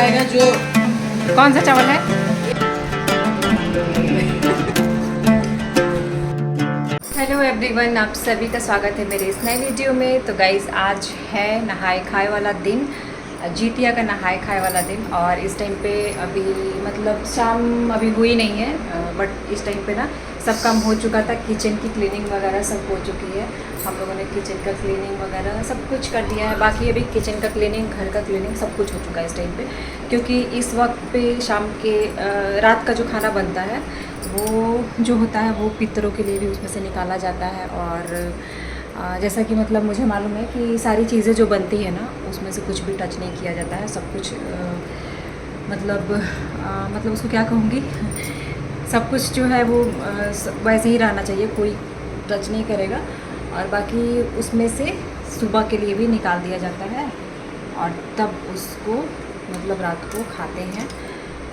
आएगा जो। कौन सा चावल है? हेलो एवरीवन, आप सभी का स्वागत है मेरे इस नए वीडियो में। तो गाइज़, आज है नहाए खाए वाला दिन, जितिया का नहाए खाए वाला दिन। और इस टाइम पे अभी मतलब शाम अभी हुई नहीं है, बट इस टाइम पे ना सब काम हो चुका था। किचन की क्लीनिंग वगैरह सब हो चुकी है। हम लोगों ने किचन का क्लीनिंग वगैरह सब कुछ कर दिया है। बाकी अभी किचन का क्लीनिंग, घर का क्लीनिंग सब कुछ हो चुका है इस टाइम पे, क्योंकि इस वक्त पे शाम के रात का जो खाना बनता है वो जो होता है वो पितरों के लिए भी उसमें से निकाला जाता है। और जैसा कि मतलब मुझे मालूम है कि सारी चीज़ें जो बनती है ना उसमें से कुछ भी टच नहीं किया जाता है। सब कुछ मतलब उसको क्या कहूँगी सब कुछ जो है वो वैसे ही रहना चाहिए, कोई टच नहीं करेगा। और बाकी उसमें से सुबह के लिए भी निकाल दिया जाता है और तब उसको मतलब रात को खाते हैं।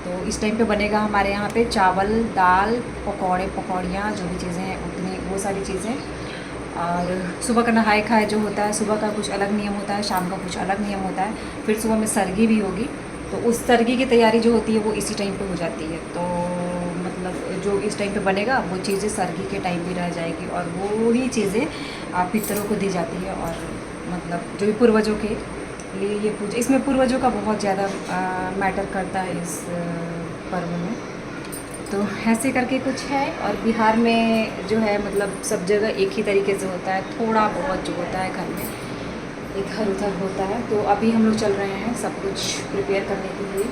तो इस टाइम पे बनेगा हमारे यहाँ पे चावल, दाल, पकौड़े, पकौड़ियाँ, जो भी चीज़ें हैं उतनी वो सारी चीज़ें। और सुबह का नहाए खाए जो होता है, सुबह का कुछ अलग नियम होता है, शाम का कुछ अलग नियम होता है। फिर सुबह में सरगी भी होगी, तो उस सरगी की तैयारी जो होती है वो इसी टाइम पे हो जाती है। तो मतलब जो इस टाइम पे बनेगा वो चीज़ें सरगी के टाइम भी रह जाएगी और वो ही चीज़ें पितरों को दी जाती है। और मतलब जो भी पूर्वजों के लिए ये पूजा, इसमें पूर्वजों का बहुत ज़्यादा मैटर करता है इस पर्व में। तो ऐसे करके कुछ है। और बिहार में जो है मतलब सब जगह एक ही तरीके से होता है, थोड़ा बहुत जो होता है घर में इधर उधर होता है। तो अभी हम लोग चल रहे हैं सब कुछ प्रिपेयर करने के लिए,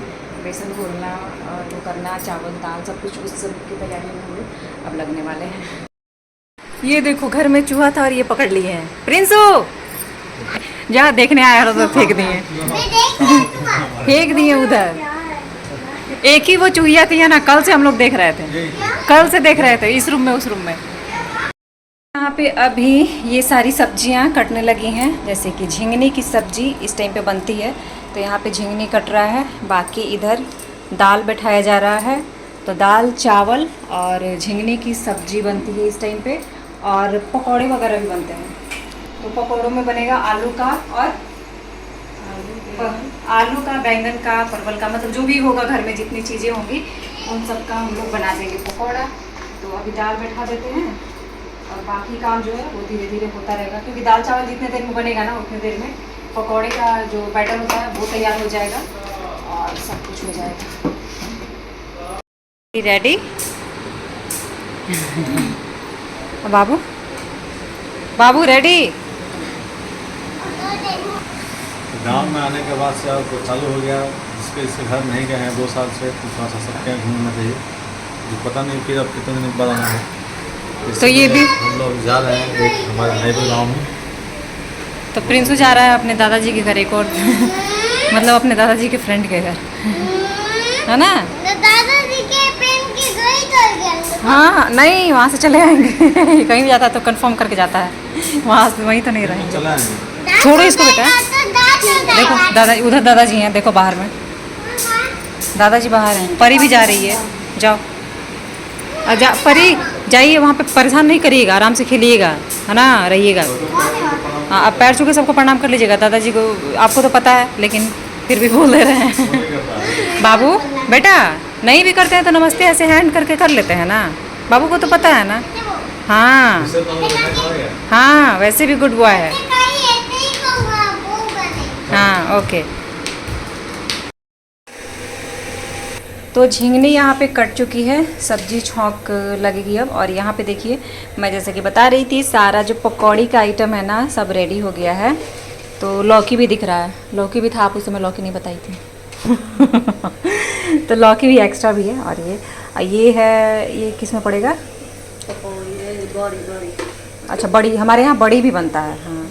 बेसन घोलना और वो करना, चावल दाल सब कुछ, उस सब की तैयारी में हम लोग अब लगने वाले हैं। ये देखो घर में चूहा था और ये पकड़ लिए हैं। प्रिंसू जहाँ देखने आया था तो फेंक दिए, फेंक दिए उधर। एक ही वो चूहिया थी ना, कल से हम लोग देख रहे थे, कल से देख रहे थे इस रूम में उस रूम में। यहाँ पे अभी ये सारी सब्जियाँ कटने लगी हैं, जैसे कि झिंगनी की सब्जी इस टाइम पे बनती है तो यहाँ पे झिंगनी कट रहा है। बाकी इधर दाल बैठाया जा रहा है, तो दाल, चावल और झिंगनी की सब्जी बनती है इस टाइम पे। और पकौड़े वगैरह भी बनते हैं। तो पकौड़ों में बनेगा आलू का और आलू का, बैंगन का, परवल का, मतलब जो भी होगा घर में जितनी चीज़ें होंगी उन सब का हम लोग बना देंगे पकौड़ा। तो अभी दाल बैठा देते हैं और बाकी काम जो है वो धीरे धीरे होता रहेगा, क्योंकि दाल चावल जितने देर में बनेगा ना उतने देर में पकौड़े का जो बैटर होता है वो तैयार हो जाएगा और सब कुछ हो जाएगा। रेडी बाबू, बाबू रेडी। गांव में आने के बाद से अब चालू हो गया, जिसके घर नहीं गए हैं 2 साल से, तो थोड़ा सा सबके घूमना चाहिए। जो पता नहीं फिर अब कितने दिन बाद आना है, तो ये भी हम लोग जा रहे हैं एक हमारे नैबर गाँव में। तो प्रिंसू जा रहा है अपने दादाजी के घर, एक और मतलब अपने दादाजी के फ्रेंड के घर, है ना? दादाजी के फ्रेंड के घर ही चल गए। हाँ नहीं, वहाँ से चले आएंगे कहीं भी जाता है तो कंफर्म करके जाता है, वहाँ से वहीं तो नहीं रहेंगे। चला आएंगे। छोड़ो इसको बेटा। देखो दादा, उधर दादाजी हैं, देखो बाहर में दादाजी बाहर हैं। परी भी जा रही है, जाओ परी जाइए, वहाँ पे परेशान नहीं करिएगा, आराम से खेलिएगा, है ना, रहिएगा। हाँ, आप पैर छू के सबको प्रणाम कर लीजिएगा दादाजी को, आपको तो पता है लेकिन फिर भी बोल दे रहे हैं। बाबू बेटा नहीं भी करते हैं तो नमस्ते ऐसे हैंड करके कर लेते हैं ना, बाबू को तो पता है ना। हाँ हाँ, वैसे भी गुड बॉय है। हाँ ओके। तो झिंगनी यहाँ पे कट चुकी है, सब्जी छौंक लगेगी अब। और यहाँ पे देखिए, मैं जैसे कि बता रही थी सारा जो पकौड़ी का आइटम है ना सब रेडी हो गया है। तो लौकी भी दिख रहा है, लौकी भी था, आप उस समय लौकी नहीं बताई थी तो लौकी भी एक्स्ट्रा भी है। और ये है, ये किस में पड़ेगा? बड़ी। अच्छा बड़ी, हमारे यहाँ बड़ी भी बनता है। हाँ,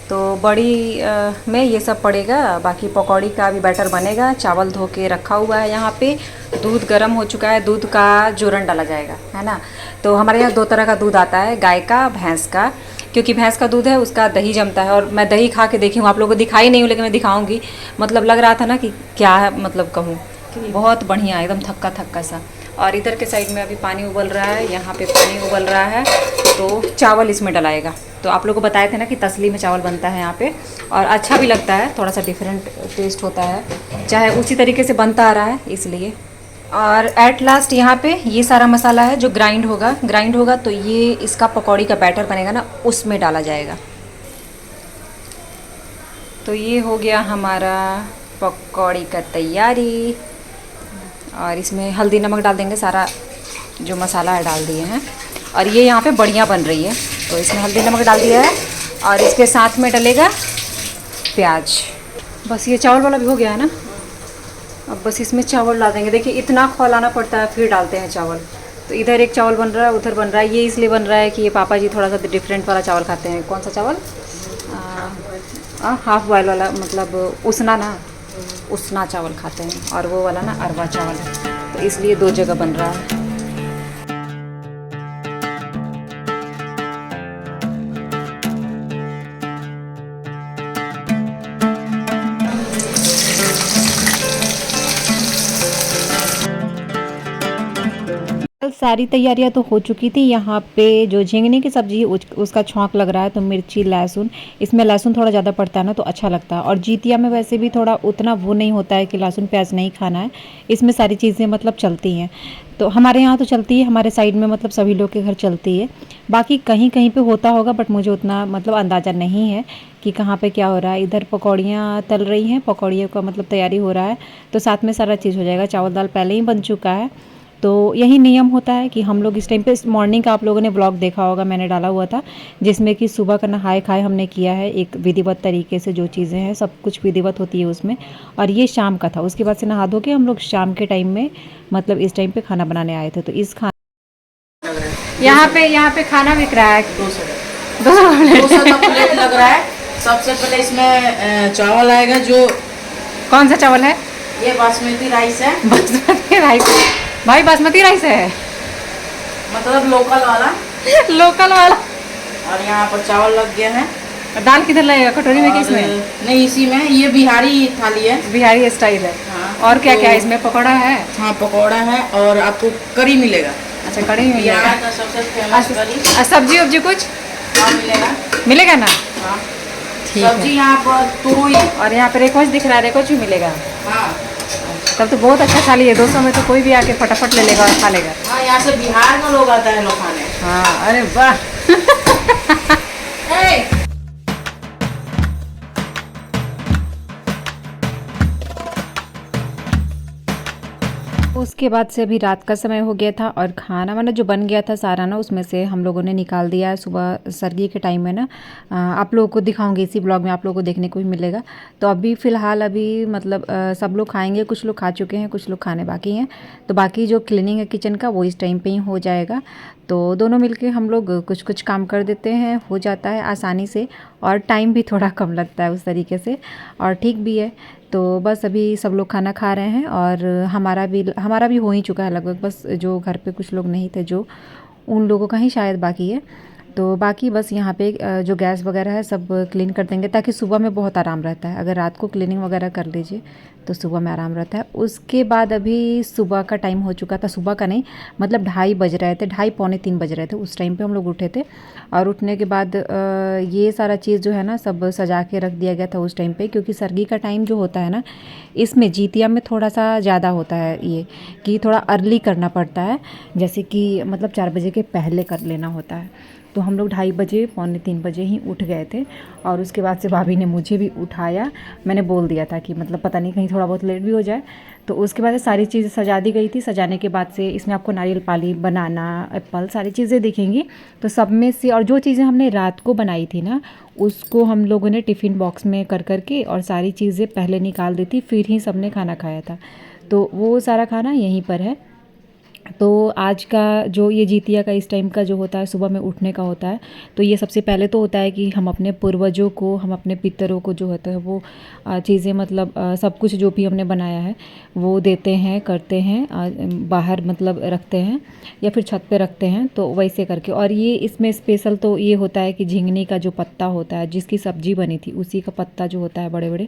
तो बड़ी में ये सब पड़ेगा। बाकी पकौड़ी का भी बैटर बनेगा। चावल धो के रखा हुआ है यहाँ पे, दूध गर्म हो चुका है, दूध का जोरन डाला जाएगा, है ना। तो हमारे यहाँ 2 तरह का दूध आता है, गाय का, भैंस का। क्योंकि भैंस का दूध है उसका दही जमता है। और मैं दही खा के देखी हूँ, आप लोगों को दिखाई नहीं हूँ लेकिन मैं दिखाऊंगी। मतलब लग रहा था ना कि क्या मतलब कहूँ, बहुत बढ़िया, एकदम थक्का थक्का सा। और इधर के साइड में अभी पानी उबल रहा है, यहाँ पे पानी उबल रहा है, तो चावल इसमें डलाएगा। तो आप लोगों को बताए थे ना कि तसली में चावल बनता है यहाँ पे, और अच्छा भी लगता है, थोड़ा सा डिफरेंट टेस्ट होता है, चाहे उसी तरीके से बनता आ रहा है इसलिए। और एट लास्ट यहाँ पे ये सारा मसाला है जो ग्राइंड होगा तो ये इसका पकौड़ी का बैटर बनेगा ना, उसमें डाला जाएगा। तो ये हो गया हमारा पकौड़ी का तैयारी, और इसमें हल्दी नमक डाल देंगे, सारा जो मसाला है डाल दिए हैं। और ये यहाँ पे बढ़िया बन रही है, तो इसमें हल्दी नमक डाल दिया है, और इसके साथ में डलेगा प्याज। बस ये चावल वाला भी हो गया है ना, अब बस इसमें चावल डाल देंगे। देखिए इतना खौलाना पड़ता है, फिर डालते हैं चावल। तो इधर एक चावल बन रहा है, उधर बन रहा है। ये इसलिए बन रहा है कि ये पापा जी थोड़ा सा डिफरेंट वाला चावल खाते हैं। कौन सा चावल? हाफ बॉयल वाला, मतलब उसना चावल खाते हैं, और वो वाला ना अरवा चावल है, तो इसलिए दो जगह बन रहा है। सारी तैयारियां तो हो चुकी थी। यहाँ पे जो झिंगनी की सब्जी उसका छौंक लग रहा है, तो मिर्ची लहसुन, इसमें लहसुन थोड़ा ज़्यादा पड़ता है ना, तो अच्छा लगता है। और जीतिया में वैसे भी थोड़ा उतना वो नहीं होता है कि लहसुन प्याज नहीं खाना है, इसमें सारी चीज़ें मतलब चलती हैं। तो हमारे यहाँ तो चलती है, हमारे साइड में मतलब सभी लोग के घर चलती है। बाकी कहीं कहीं पे होता होगा, बट मुझे उतना मतलब अंदाज़ा नहीं है कि कहाँ पे क्या हो रहा है। इधर पकौड़ियाँ तल रही हैं, पकौड़ियों का मतलब तैयारी हो रहा है, तो साथ में सारा चीज़ हो जाएगा। चावल दाल पहले ही बन चुका है। तो यही नियम होता है कि हम लोग इस टाइम पे, मॉर्निंग का आप लोगों ने ब्लॉग देखा होगा, मैंने डाला हुआ था, जिसमें कि सुबह का नहाए खाए हमने किया है एक विधिवत तरीके से। जो चीज़ें हैं सब कुछ विधिवत होती है उसमें। और ये शाम का था, उसके बाद से नहा धो के हम लोग शाम के टाइम में मतलब इस टाइम पे खाना बनाने आए थे। तो इस यहाँ पे खाना बिक रहा है, 200 का प्लेट लग रहा है। सबसे पहले इसमें चावल आएगा, जो कौन सा चावल है? ये बासमती राइस है। बासमती राइस भाई, बासमती राइस है मतलब लोकल वाला। लोकल वाला। और यहाँ पर चावल लग गया है। दाल किधर लगेगा? कटोरी में कि इसमें? नहीं, इसी में। ये बिहारी थाली है, बिहारी स्टाइल है। हाँ। और क्या क्या है इसमें? पकौड़ा है? हाँ, पकौड़ा है, और आपको करी मिलेगा। अच्छा, कड़ी मिलेगा। बिहार का सबसे फेमस करी। सब्जी वब्जी कुछ? हाँ, मिलेगा ना? हाँ, ठीक है। सब्जी यहाँ पर तुरई, और यहाँ पे रेकोच दिख रहा है, रेकोच भी मिलेगा। हाँ, तब तो बहुत अच्छा थाली है। 200 में तो कोई भी आके फटाफट ले लेगा और खा लेगा। हाँ, यहाँ से बिहार का लोग आता है लोग खाने। हाँ, अरे वाह। उसके बाद से अभी रात का समय हो गया था, और खाना वाना जो बन गया था सारा ना, उसमें से हम लोगों ने निकाल दिया है। सुबह सरगी के टाइम में ना आप लोगों को दिखाऊंगी इसी ब्लॉग में, आप लोगों को देखने को भी मिलेगा। तो अभी फ़िलहाल अभी मतलब सब लोग खाएंगे, कुछ लोग खा चुके हैं, कुछ लोग खाने बाकी हैं। तो बाकी जो क्लीनिंग है किचन का, वो इस टाइम पे ही हो जाएगा। तो दोनों मिलके हम लोग कुछ कुछ काम कर देते हैं, हो जाता है आसानी से, और टाइम भी थोड़ा कम लगता है उस तरीके से, और ठीक भी है। तो बस अभी सब लोग खाना खा रहे हैं, और हमारा भी हो ही चुका है लगभग। बस जो घर पे कुछ लोग नहीं थे, जो उन लोगों का ही शायद बाकी है। तो बाकी बस यहाँ पे जो गैस वगैरह है सब क्लीन कर देंगे, ताकि सुबह में बहुत आराम रहता है। अगर रात को क्लीनिंग वगैरह कर लीजिए तो सुबह में आराम रहता है। उसके बाद अभी सुबह का टाइम हो चुका था, सुबह का नहीं मतलब 2:30 बज रहे थे, 2:30 पौने 3 बज रहे थे। उस टाइम पे हम लोग उठे थे, और उठने के बाद ये सारा चीज़ जो है ना सब सजा के रख दिया गया था उस टाइम पे। क्योंकि सरगी का टाइम जो होता है ना, इसमें जीतिया में थोड़ा सा ज़्यादा होता है, ये कि थोड़ा अर्ली करना पड़ता है, जैसे कि मतलब 4 बजे के पहले कर लेना होता है। तो हम लोग 2:30 बजे पौने 3 बजे ही उठ गए थे, और उसके बाद से भाभी ने मुझे भी उठाया। मैंने बोल दिया था कि मतलब पता नहीं कहीं थोड़ा बहुत लेट भी हो जाए। तो उसके बाद सारी चीज़ें सजा दी गई थी। सजाने के बाद से इसमें आपको नारियल पाली, बनाना, एप्पल, सारी चीज़ें दिखेंगी। तो सब में से, और जो चीज़ें हमने रात को बनाई थी ना, उसको हम लोगों ने टिफ़िन बॉक्स में कर करके और सारी चीज़ें पहले निकाल दी थी, फिर ही सब ने खाना खाया था। तो वो सारा खाना यहीं पर है। तो आज का जो ये जीतिया का इस टाइम का जो होता है, सुबह में उठने का होता है। तो ये सबसे पहले तो होता है कि हम अपने पूर्वजों को, हम अपने पितरों को जो होता है वो चीज़ें मतलब सब कुछ जो भी हमने बनाया है वो देते हैं, करते हैं, बाहर मतलब रखते हैं या फिर छत पे रखते हैं, तो वैसे करके। और ये इसमें स्पेशल तो ये होता है कि झिंगनी का जो पत्ता होता है, जिसकी सब्जी बनी थी, उसी का पत्ता जो होता है बड़े बड़े,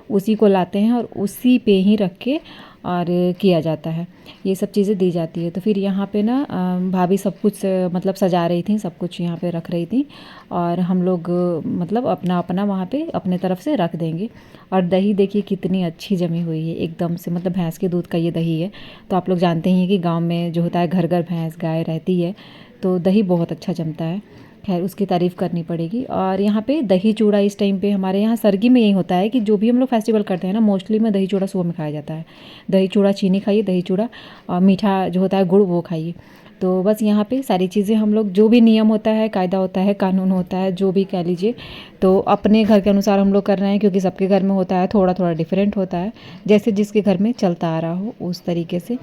उसी को लाते हैं और उसी पे ही रख के और किया जाता है, ये सब चीज़ें दी जाती है। तो फिर यहाँ पे ना भाभी सब कुछ मतलब सजा रही थी, सब कुछ यहाँ पे रख रही थी और हम लोग मतलब अपना अपना वहाँ पे अपने तरफ से रख देंगे। और दही देखिए कितनी अच्छी जमी हुई है एकदम से, मतलब भैंस के दूध का ये दही है। तो आप लोग जानते ही हैं कि गाँव में जो होता है घर घर भैंस गाय रहती है, तो दही बहुत अच्छा जमता है। खैर उसकी तारीफ़ करनी पड़ेगी। और यहाँ पे दही चूड़ा इस टाइम पे हमारे यहाँ सरगी में यही होता है कि जो भी हम लोग फेस्टिवल करते हैं ना, मोस्टली में दही चूड़ा सुबह में खाया जाता है। दही चूड़ा चीनी खाइए, दही चूड़ा और मीठा जो होता है गुड़ वो खाइए। तो बस यहाँ पे सारी चीज़ें हम लोग जो भी नियम होता है, कायदा होता है, कानून होता है, जो भी कह लीजिए, तो अपने घर के अनुसार हम लोग कर रहे हैं, क्योंकि सबके घर में होता है थोड़ा थोड़ा डिफरेंट होता है, जैसे जिसके घर में चलता आ रहा हो उस तरीके से।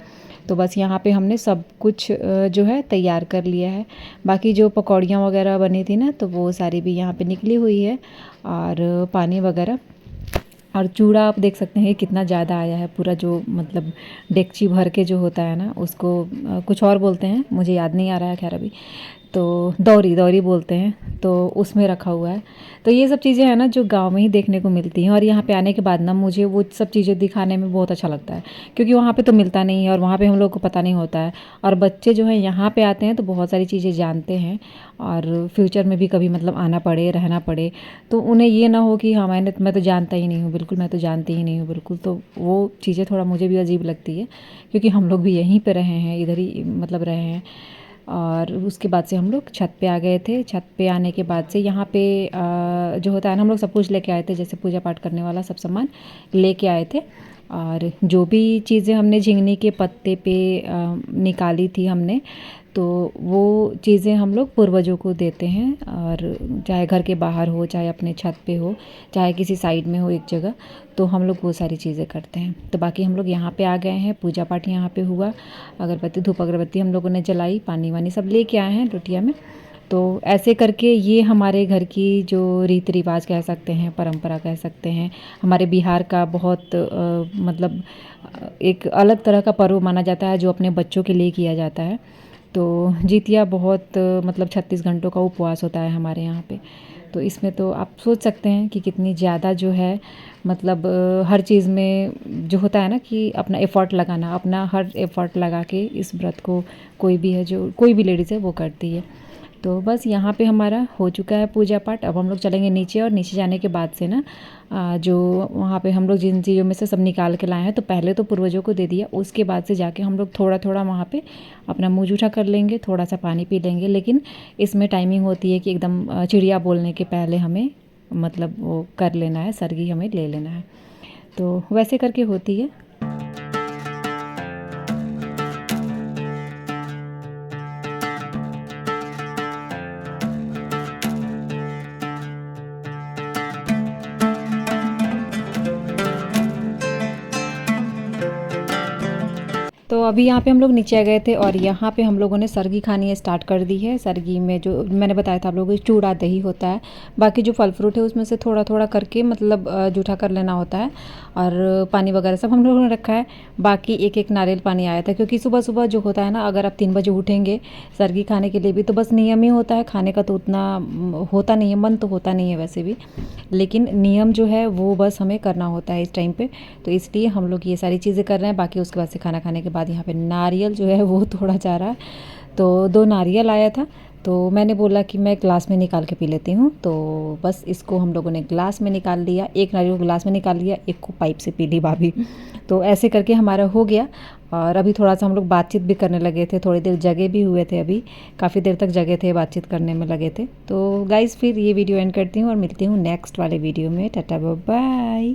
तो बस यहाँ पे हमने सब कुछ जो है तैयार कर लिया है। बाकी जो पकौड़ियाँ वगैरह बनी थी ना, तो वो सारी भी यहाँ पे निकली हुई है और पानी वगैरह। और चूड़ा आप देख सकते हैं कितना ज़्यादा आया है, पूरा जो मतलब डेगची भर के जो होता है ना, उसको कुछ और बोलते हैं, मुझे याद नहीं आ रहा है खैर अभी, तो दौरी बोलते हैं, तो उसमें रखा हुआ है। तो ये सब चीज़ें हैं ना जो गांव में ही देखने को मिलती हैं। और यहाँ पे आने के बाद ना मुझे वो सब चीज़ें दिखाने में बहुत अच्छा लगता है, क्योंकि वहाँ पे तो मिलता नहीं है और वहाँ पे हम लोग को पता नहीं होता है। और बच्चे जो हैं यहाँ पे आते हैं तो बहुत सारी चीज़ें जानते हैं, और फ्यूचर में भी कभी मतलब आना पड़े, रहना पड़े, तो उन्हें ये ना हो कि हाँ मैं तो जानता ही नहीं हूँ, बिल्कुल मैं तो जानती ही नहीं हूँ बिल्कुल। तो वो चीज़ें थोड़ा मुझे भी अजीब लगती है, क्योंकि हम लोग भी यहीं पर रहे हैं, इधर ही मतलब रहे हैं। और उसके बाद से हम लोग छत पे आ गए थे। छत पे आने के बाद से यहाँ पे जो होता है ना, हम लोग सब कुछ लेके आए थे, जैसे पूजा पाठ करने वाला सब सामान लेके आए थे। और जो भी चीज़ें हमने झिंगनी के पत्ते पे निकाली थी हमने, तो वो चीज़ें हम लोग पूर्वजों को देते हैं। और चाहे घर के बाहर हो, चाहे अपने छत पे हो, चाहे किसी साइड में हो एक जगह, तो हम लोग वो सारी चीज़ें करते हैं। तो बाकी हम लोग यहाँ पे आ गए हैं, पूजा पाठ यहाँ पे हुआ, अगरबत्ती धूप अगरबत्ती हम लोगों ने जलाई, पानी वानी सब लेके आए हैं लोटिया में। तो ऐसे करके ये हमारे घर की जो रीति रिवाज कह सकते हैं, परंपरा कह सकते हैं, हमारे बिहार का बहुत मतलब एक अलग तरह का पर्व माना जाता है, जो अपने बच्चों के लिए किया जाता है। तो जितिया बहुत मतलब 36 घंटों का उपवास होता है हमारे यहाँ पे। तो इसमें तो आप सोच सकते हैं कि कितनी ज़्यादा जो है मतलब हर चीज़ में जो होता है ना कि अपना एफ़र्ट लगाना, अपना हर एफ़र्ट लगा के इस व्रत को कोई भी है, जो कोई भी लेडीज़ है वो करती है। तो बस यहाँ पे हमारा हो चुका है पूजा पाठ। अब हम लोग चलेंगे नीचे, और नीचे जाने के बाद से ना जो वहाँ पे हम लोग जिन चीज़ों में से सब निकाल के लाए हैं, तो पहले तो पूर्वजों को दे दिया, उसके बाद से जाके हम लोग थोड़ा थोड़ा वहाँ पे अपना मुँह जूठा कर लेंगे, थोड़ा सा पानी पी लेंगे। लेकिन इसमें टाइमिंग होती है कि एकदम चिड़िया बोलने के पहले हमें मतलब वो कर लेना है, सरगी हमें ले लेना है। तो वैसे करके होती है। तो अभी यहाँ पे हम लोग नीचे आ गए थे, और यहाँ पे हम लोगों ने सरगी खानी स्टार्ट कर दी है। सरगी में जो मैंने बताया था आप लोगों को, चूड़ा दही होता है, बाकी जो फल फ्रूट है उसमें से थोड़ा थोड़ा करके मतलब जूठा कर लेना होता है। और पानी वगैरह सब हम लोगों ने रखा है। बाकी एक एक नारियल पानी आया था, क्योंकि सुबह सुबह जो होता है ना, अगर आप 3 बजे उठेंगे सरगी खाने के लिए भी, तो बस नियम ही होता है खाने का, तो उतना होता नहीं है, मन तो होता नहीं है वैसे भी, लेकिन नियम जो है वो बस हमें करना होता है इस टाइम पे। तो इसलिए हम लोग ये सारी चीज़ें कर रहे हैं। बाकी उसके बाद से खाना खाने के बाद यहाँ पे नारियल जो है वो थोड़ा जा रहा है, तो 2 नारियल आया था, तो मैंने बोला कि मैं ग्लास में निकाल के पी लेती हूँ। तो बस इसको हम लोगों ने ग्लास में निकाल लिया, एक नारियल को ग्लास में निकाल लिया, एक को पाइप से पी ली भाभी। तो ऐसे करके हमारा हो गया। और अभी थोड़ा सा हम लोग बातचीत भी करने लगे थे, थोड़ी देर जगे भी हुए थे, अभी काफ़ी देर तक जगे थे, बातचीत करने में लगे थे। तो गाइज़ फिर ये वीडियो एंड करती हूँ और मिलती हूँ नेक्स्ट वाले वीडियो में। Tata bye bye.